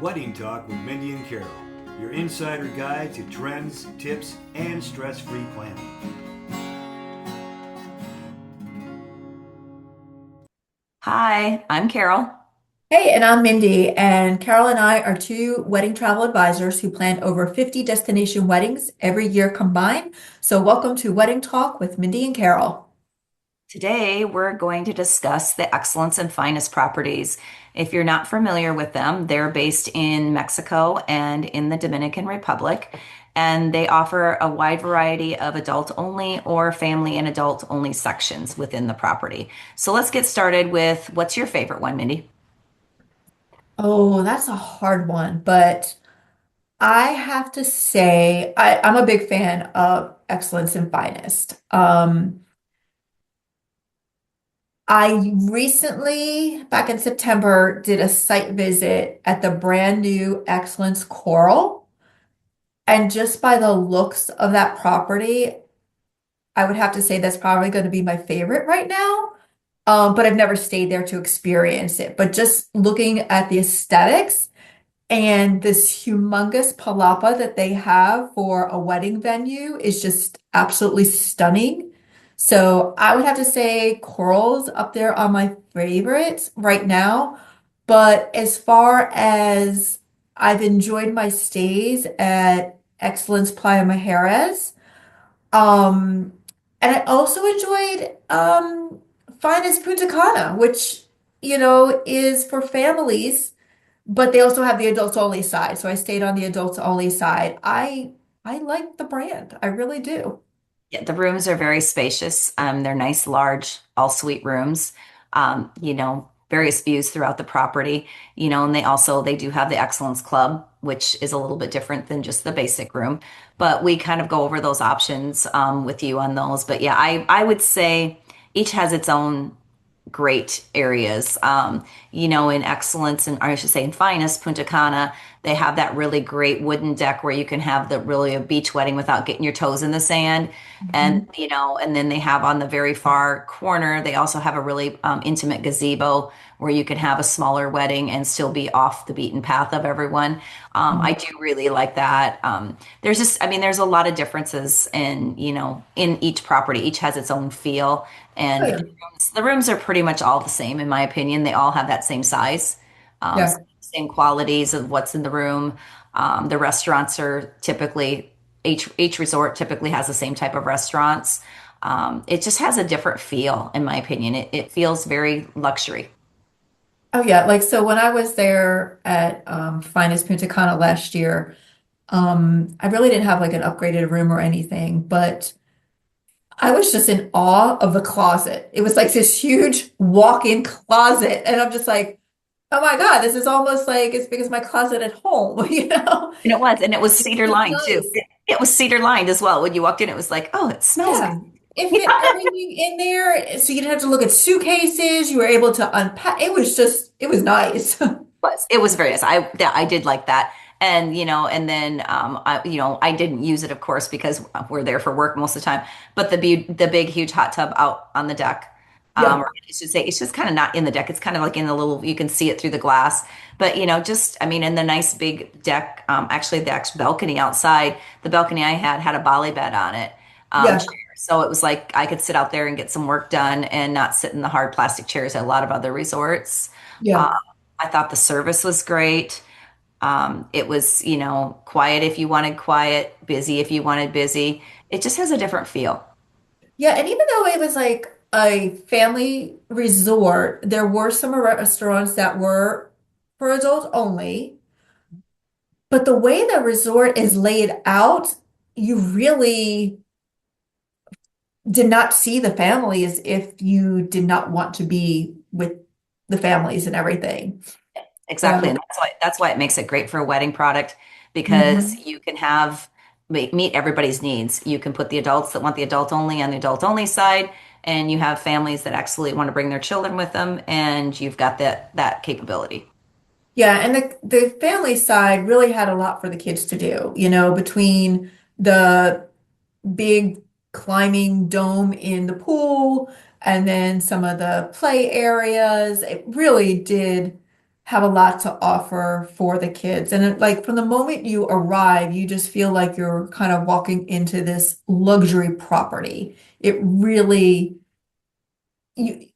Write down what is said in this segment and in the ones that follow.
Wedding Talk with Mindy and Carol, your insider guide to trends, tips, and stress free planning. Hi, I'm Carol. Hey, and I'm Mindy, and Carol and I are two wedding travel advisors who plan over 50 destination weddings every year combined. So, welcome to Wedding Talk with Mindy and Carol. Today, we're going to discuss the Excellence and Finest properties. If you're not familiar with them, they're based in Mexico and in the Dominican Republic, and they offer a wide variety of adult only or family and adult only sections within the property. So let's get started with what's your favorite one, Mindy? Oh, that's a hard one, but I have to say I'm a big fan of Excellence and Finest. I recently, back in September, did a site visit at the brand new Excellence Coral. And just by the looks of that property, I would have to say that's probably going to be my favorite right now. But I've never stayed there to experience it. But just looking at the aesthetics and this humongous palapa that they have for a wedding venue is just absolutely stunning. So I would have to say Coral's up there on my favorites right now. But as far as I've enjoyed my stays at Excellence Playa Mujeres, um, and I also enjoyed Finest Punta Cana, which, is for families, but they also have the adults only side. So I stayed on the adults only side. I like the brand. I really do. Yeah, the rooms are very spacious. They're nice, large, all suite rooms. Various views throughout the property. And they do have the Excellence Club, which is a little bit different than just the basic room. But we kind of go over those options with you on those. But yeah, I would say each has its own great areas. In Excellence, and I should say in Finest, Punta Cana, they have that really great wooden deck where you can have the really a beach wedding without getting your toes in the sand. And, Mhm. and then they have on the very far corner, they also have a really intimate gazebo where you can have a smaller wedding and still be off the beaten path of everyone. I do really like that. There's a lot of differences in each property. Each has its own feel. Oh, And yeah. the rooms are pretty much all the same, in my opinion. They all have that same size, Yeah. same qualities of what's in the room. The restaurants are typically, each resort typically has the same type of restaurants. It just has a different feel, in my opinion. It feels very luxury. Oh, yeah. Like, so when I was there at Finest Punta Cana last year, I really didn't have like an upgraded room or anything, but I was just in awe of the closet. It was like this huge walk-in closet. And I'm just like, oh my God, this is almost like as big as my closet at home, you know? And it was It's cedar just lined too. nice. It was cedar lined as well. When you walked in, it was like, oh, it smells good. Yeah. It fit everything in there. So you didn't have to look at suitcases. You were able to unpack. It was nice. It was very nice. I did like that. And and then I didn't use it, of course, because we're there for work most of the time. But the big huge hot tub out on the deck, Yeah. or I should say, it's just kind of not in the deck. It's kind of like in the little, you can see it through the glass. But in the nice big deck, actually the actual balcony outside, the balcony I had a bolly bed on it, Yeah. chair. So it was like I could sit out there and get some work done and not sit in the hard plastic chairs at a lot of other resorts. Yeah. I thought the service was great. It was, quiet if you wanted quiet, busy if you wanted busy. It just has a different feel. Yeah. And even though it was like a family resort, there were some restaurants that were for adults only. But the way the resort is laid out, you really did not see the families if you did not want to be with the families and everything. Exactly. And So, that's why it makes it great for a wedding product because mhm. you can meet everybody's needs. You can put the adults that want the adult only on the adult only side, and you have families that absolutely want to bring their children with them, and you've got that capability. Yeah, and the family side really had a lot for the kids to do, between the big climbing dome in the pool and then some of the play areas. It really did have a lot to offer for the kids. And like from the moment you arrive, you just feel like you're kind of walking into this luxury property. It really you,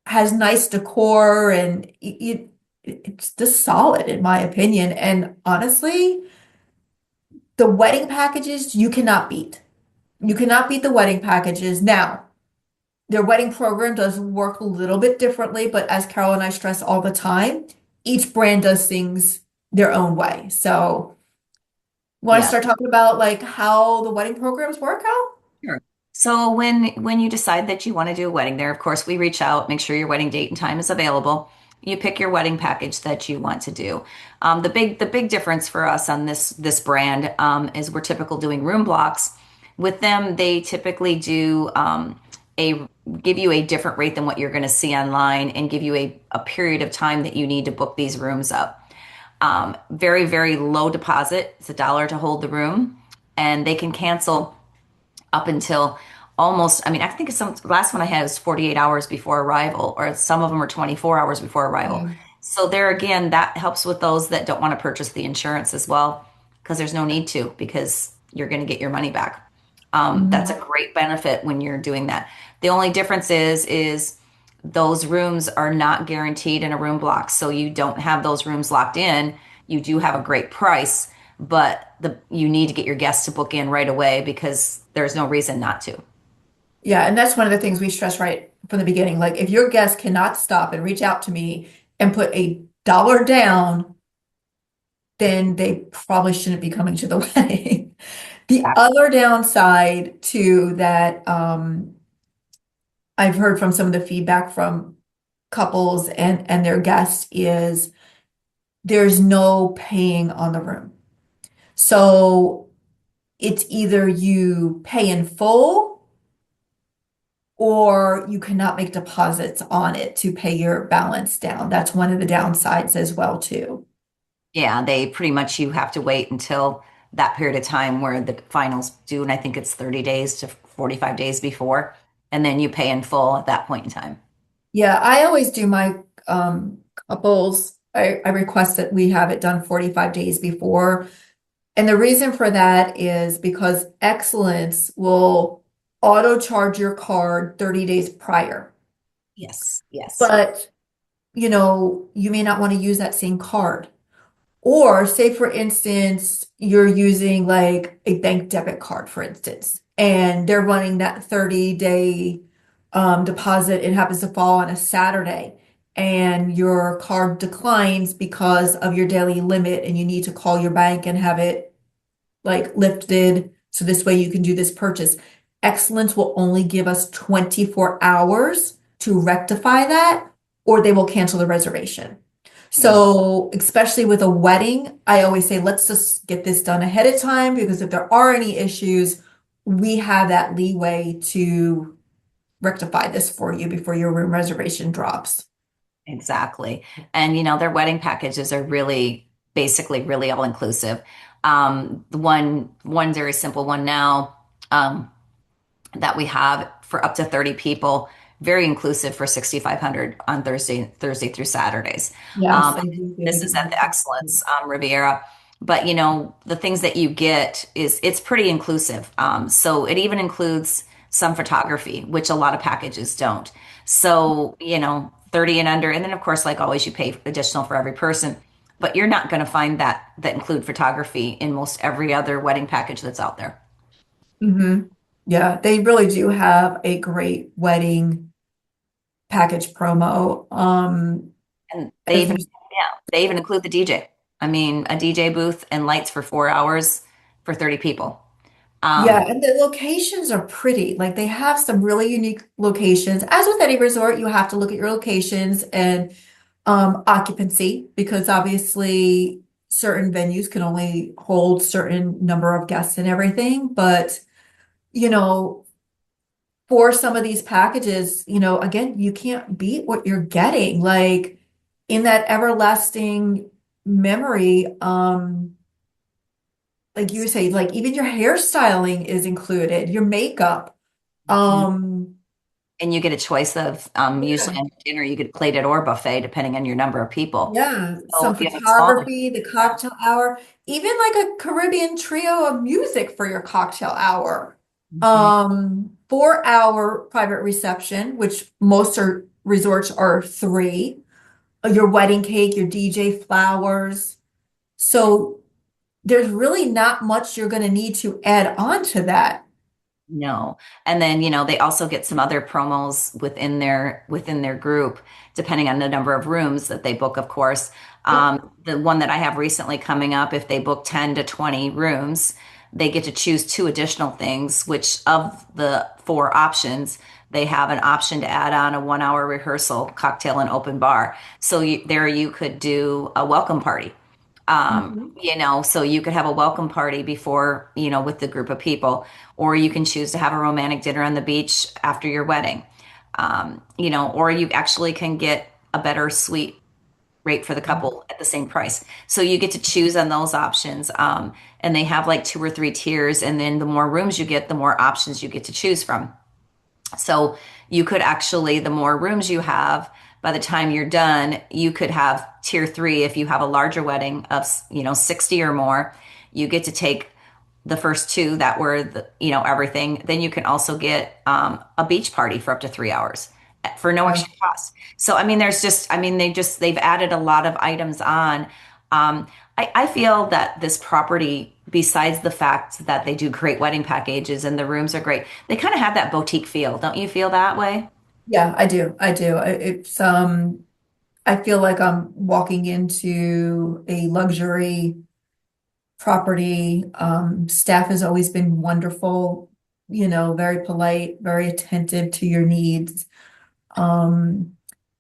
has nice decor and it's just solid in my opinion. And honestly, the wedding packages you cannot beat. You cannot beat the wedding packages. Now, their wedding program does work a little bit differently, but as Carol and I stress all the time, each brand does things their own way. So, want to Yeah. start talking about like how the wedding programs work out? Sure. So when you decide that you want to do a wedding there, of course, we reach out, make sure your wedding date and time is available. You pick your wedding package that you want to do. The big difference for us on this brand is we're typical doing room blocks. With them, they typically do a give you a different rate than what you're going to see online and give you a period of time that you need to book these rooms up. Very, very low deposit. It's $1 to hold the room, and they can cancel up until almost, I mean, I think it's some last one I had was 48 hours before arrival, or some of them are 24 hours before arrival. Okay. So there again, that helps with those that don't want to purchase the insurance as well, because there's no need to, because you're going to get your money back. That's a Mhm. great benefit when you're doing that. The only difference is those rooms are not guaranteed in a room block, so you don't have those rooms locked in. You do have a great price, but you need to get your guests to book in right away because there's no reason not to. Yeah, and that's one of the things we stress right from the beginning. Like, if your guest cannot stop and reach out to me and put $1 down, then they probably shouldn't be coming to the wedding. The other downside to that, I've heard from some of the feedback from couples and their guests is there's no paying on the room. So it's either you pay in full or you cannot make deposits on it to pay your balance down. That's one of the downsides as well, too. Yeah, they pretty much you have to wait until that period of time where the finals due, and I think it's 30 days to 45 days before, and then you pay in full at that point in time. Yeah, I always do my couples. I request that we have it done 45 days before. And the reason for that is because Excellence will auto charge your card 30 days prior. Yes, yes. But, you may not want to use that same card. Or say, for instance, you're using like a bank debit card, for instance, and they're running that 30-day deposit. It happens to fall on a Saturday, and your card declines because of your daily limit, and you need to call your bank and have it like lifted so this way you can do this purchase. Excellence will only give us 24 hours to rectify that, or they will cancel the reservation. Yeah. So, especially with a wedding, I always say, let's just get this done ahead of time because if there are any issues, we have that leeway to rectify this for you before your room reservation drops. Exactly. And their wedding packages are really basically really all inclusive. The one very simple one now that we have for up to 30 people, very inclusive for 6,500 on Thursday through Saturdays. Yes, I do feel This like is at the Excellence Riviera. But the things that you get is it's pretty inclusive. So it even includes some photography, which a lot of packages don't. So 30 and under, and then of course, like always, you pay additional for every person. But you're not going to find that include photography in most every other wedding package that's out there. hmm Yeah, they really do have a great wedding package promo. And As you, they even include the DJ. I mean, a DJ booth and lights for 4 hours for 30 people. yeah, Um, and the locations are pretty. Like they have some really unique locations. As with any resort, you have to look at your locations and occupancy because obviously certain venues can only hold certain number of guests and everything. But you know, for some of these packages, again, you can't beat what you're getting. Like in that everlasting memory, like you say, like even your hairstyling is included, your makeup. mhm. Um, And you get a choice of usually Yeah. on dinner you get plated or buffet depending on your number of people. Yeah, So some if you have a smaller, photography, the yeah. cocktail hour, even like a Caribbean trio of music for your cocktail hour. Mhm. 4 hour private reception, which most are resorts are three. Your wedding cake, your DJ flowers. So there's really not much you're going to need to add on to that. No. And then, they also get some other promos within their group, depending on the number of rooms that they book, of course. Yep. The one that I have recently coming up, if they book 10 to 20 rooms, they get to choose two additional things, which of the four options, they have an option to add on a 1 hour rehearsal, cocktail and open bar. So there you could do a welcome party. Mhm. So you could have a welcome party before, with the group of people, or you can choose to have a romantic dinner on the beach after your wedding. Or you actually can get a better suite rate for the couple at the same price. So you get to choose on those options. And they have like two or three tiers. And then the more rooms you get, the more options you get to choose from. So you could actually, the more rooms you have, by the time you're done, you could have tier three if you have a larger wedding of, 60 or more. You get to take the first two that were everything. Then you can also get a beach party for up to 3 hours for no Yeah. extra cost. So I mean, they've added a lot of items on. I feel that this property, besides the fact that they do great wedding packages and the rooms are great, they kind of have that boutique feel. Don't you feel that way? Yeah, I do. I do. I feel like I'm walking into a luxury property. Staff has always been wonderful, very polite, very attentive to your needs. Um,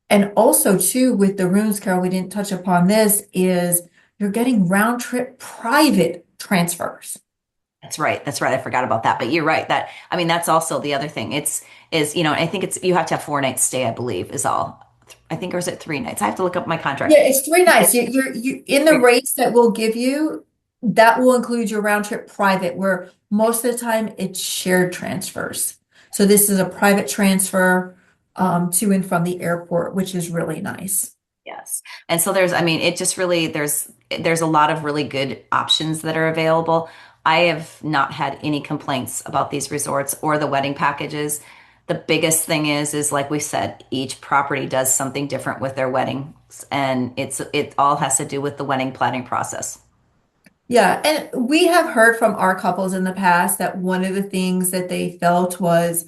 and also too, with the rooms, Carol, we didn't touch upon this, is you're getting round trip private transfers. That's right. That's right. I forgot about that. But you're right. I mean, that's also the other thing. I think you have to have 4 nights stay, I believe, is all. I think, or is it 3 nights? I have to look up my contract. Yeah, it's 3 nights. You in the rates that we'll give you, that will include your round trip private, where most of the time it's shared transfers. So this is a private transfer to and from the airport, which is really nice. Yes. And so I mean, it just really, there's a lot of really good options that are available. I have not had any complaints about these resorts or the wedding packages. The biggest thing is like we said, each property does something different with their weddings, and it all has to do with the wedding planning process. Yeah, and we have heard from our couples in the past that one of the things that they felt was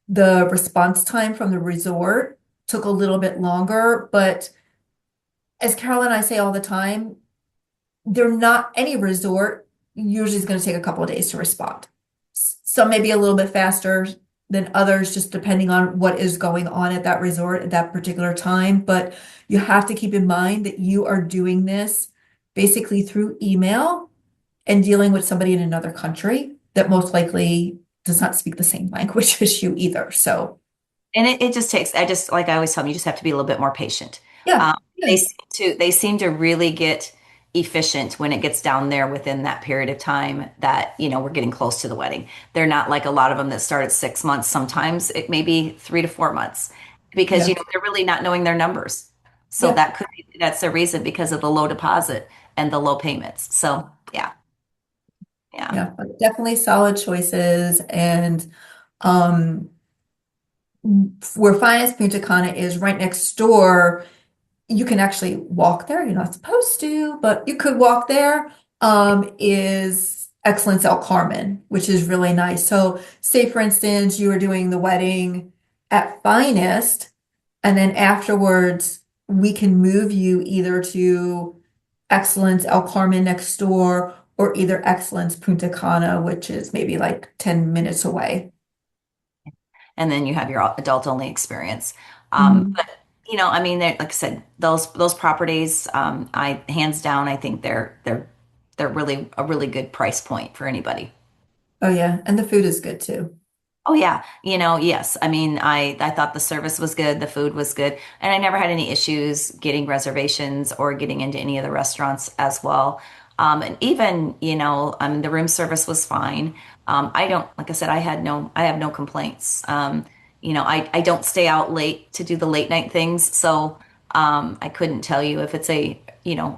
the response time from the resort took a little bit longer, but as Carol and I say all the time, they're not any resort usually is going to take a couple of days to respond. Some may be a little bit faster than others, just depending on what is going on at that resort at that particular time. But you have to keep in mind that you are doing this basically through email and dealing with somebody in another country that most likely does not speak the same language as you either. So, And it just takes, like I always tell them, you just have to be a little bit more patient. yeah, Um, yeah, they seem to really get efficient when it gets down there within that period of time that, we're getting close to the wedding. They're not like a lot of them that start at 6 months. Sometimes it may be 3 to 4 months because, yeah, they're really not knowing their numbers. So yeah, that's the reason because of the low deposit and the low payments. So yeah, yeah. yeah, but definitely solid choices. And um, where Finance Punta Cana is right next door, you can actually walk there. You're not supposed to, but you could walk there. Is Excellence El Carmen, which is really nice. So, say for instance, you were doing the wedding at Finest, and then afterwards, we can move you either to Excellence El Carmen next door or either Excellence Punta Cana, which is maybe like 10 minutes away. And then you have your adult only experience. Mhm. But I mean, like I said, those properties, I hands down, I think they're really a really good price point for anybody. Oh, yeah. And the food is good too. Oh yeah, yes. I mean, I thought the service was good, the food was good, and I never had any issues getting reservations or getting into any of the restaurants as well. And even, the room service was fine. I don't, like I said, I have no complaints. I don't stay out late to do the late night things, so I couldn't tell you if it's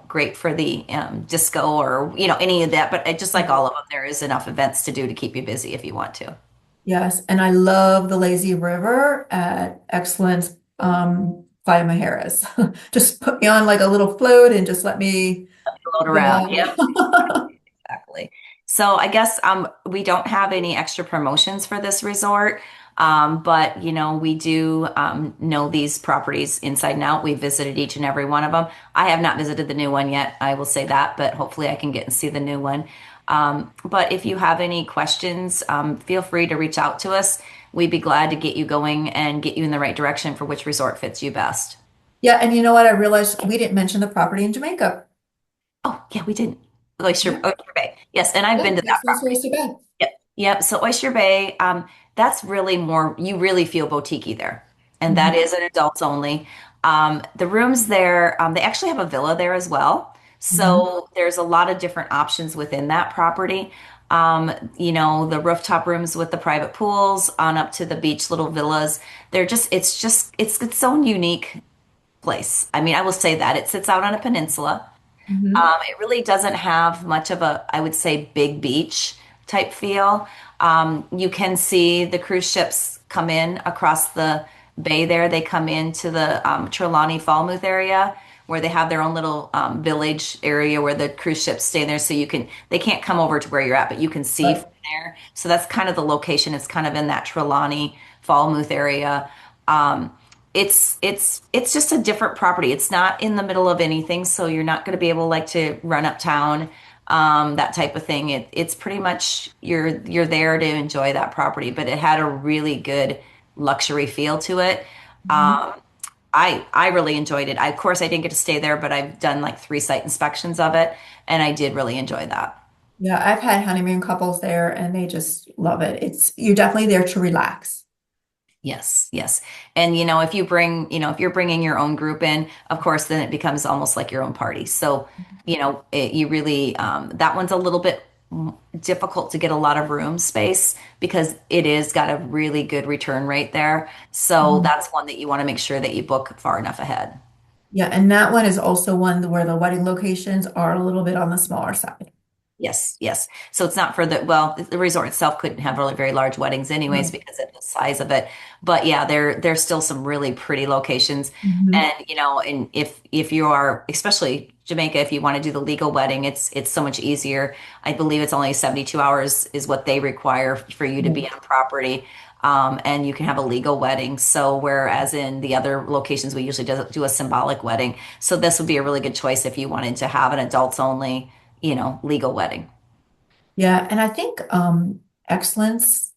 great for the disco or any of that. But just like all of them, there is enough events to do to keep you busy if you want to. Yes, and I love the lazy river at Excellence by Maharas. Just put me on like a little float and just let me Float around. Yep. go. Exactly. So I guess we don't have any extra promotions for this resort, but we do know these properties inside and out. We visited each and every one of them. I have not visited the new one yet. I will say that, but hopefully I can get and see the new one. But if you have any questions, feel free to reach out to us. We'd be glad to get you going and get you in the right direction for which resort fits you best. Yeah, and you know what? I realized we didn't mention the property in Jamaica. Oh, yeah, we didn't. Yeah, Oyster Bay. Yes, and I've yeah, been to that Excellence property. Oyster Bay. Yep. Yep. So Oyster Bay, that's really more, you really feel boutique there. And that Mhm, is an adults only. The rooms there, they actually have a villa there as well. mhm, So there's a lot of different options within that property. The rooftop rooms with the private pools on up to the beach little villas. It's its own unique place. I mean, I will say that it sits out on a peninsula. mhm. It really doesn't have much of a, I would say, big beach type feel. You can see the cruise ships come in across the bay there. They come into the Trelawney Falmouth area where they have their own little village area where the cruise ships stay there. So they can't come over to where you're at, but you can see from But there. So that's kind of the location. It's kind of in that Trelawney Falmouth area. Um, it's just a different property. It's not in the middle of anything, so you're not going to be able like to run uptown, that type of thing. It's pretty much you're there to enjoy that property, but it had a really good luxury feel to it. mhm. I really enjoyed it. Of course, I didn't get to stay there, but I've done like 3 site inspections of it, and I did really enjoy that. Yeah, I've had honeymoon couples there and they just love it. You're definitely there to relax. Yes, yes. And if you're bringing your own group in, of course, then it becomes almost like your own party. So, you really, that one's a little bit difficult to get a lot of room space because it is got a really good return rate there. So Mhm. that's one that you want to make sure that you book far enough ahead. Yeah, and that one is also one where the wedding locations are a little bit on the smaller side. Yes, yes. So it's not for the resort itself couldn't have really very large weddings anyways Right. because of the size of it. But yeah, there's still some really pretty locations. Mhm. And if you are, especially Jamaica, if you want to do the legal wedding, it's so much easier. I believe it's only 72 hours is what they require for you to be Right. on property. And you can have a legal wedding. So whereas in the other locations, we usually do a symbolic wedding. So this would be a really good choice if you wanted to have an adults only legal wedding. Yeah, and I think Excellence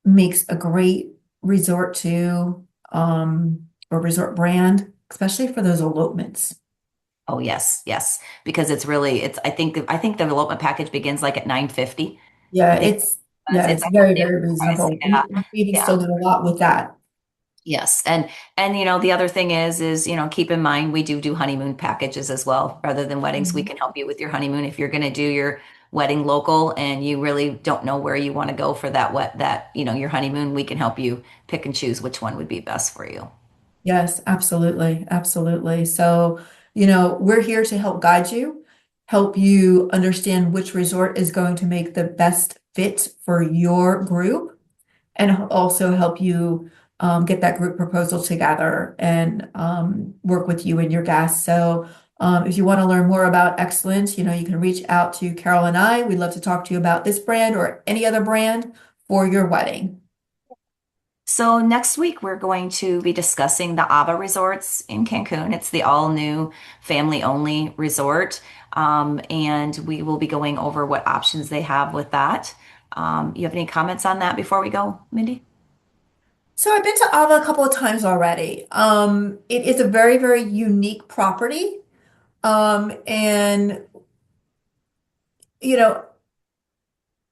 makes a great resort too, or resort brand, especially for those elopements. Oh yes, yes, because I think the elopement package begins like at 950. Yeah, I think it's it's very, really very pricey. reasonable. Yeah, We even yeah. still did a lot with that. Yes. And the other thing is keep in mind we do honeymoon packages as well rather than weddings. We Mhm. can help you with your honeymoon if you're going to do your wedding local and you really don't know where you want to go for your honeymoon, we can help you pick and choose which one would be best for you. Yes, absolutely. Absolutely. So, we're here to help guide you, help you understand which resort is going to make the best fit for your group, and also help you get that group proposal together and work with you and your guests. So, if you want to learn more about Excellence, you can reach out to Carol and I. We'd love to talk to you about this brand or any other brand for your wedding. So next week we're going to be discussing the Ava Resorts in Cancun. It's the all-new family-only resort, and we will be going over what options they have with that. You have any comments on that before we go, Mindy? So I've been to Ava a couple of times already. It is a very, very unique property. And you know,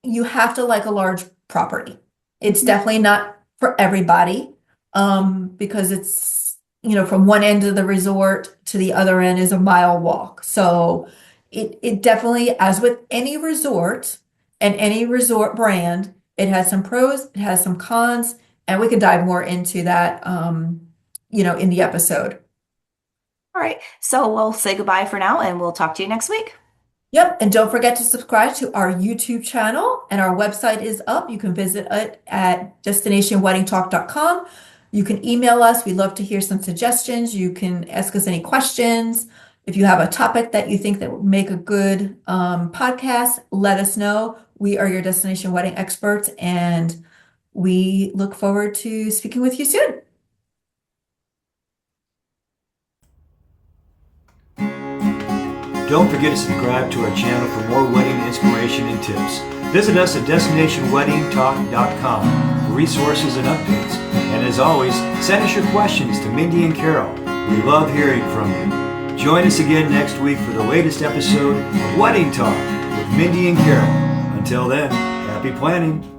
you have to like a large property. It's Mhm. definitely not for everybody, because from one end of the resort to the other end is a mile walk. So it definitely, as with any resort and any resort brand, it has some pros, it has some cons, And we can dive more into that, in the episode. All right. So we'll say goodbye for now and we'll talk to you next week. Yep. And don't forget to subscribe to our YouTube channel, and our website is up. You can visit it at destinationweddingtalk.com. You can email us. We'd love to hear some suggestions. You can ask us any questions. If you have a topic that you think that would make a good podcast, let us know. We are your destination wedding experts, and we look forward to speaking with you soon. Don't forget to subscribe to our channel for more wedding inspiration and tips. Visit us at destinationweddingtalk.com for resources and updates. And as always, send us your questions to Mindy and Carol. We love hearing from you. Join us again next week for the latest episode of Wedding Talk with Mindy and Carol. Until then, happy planning.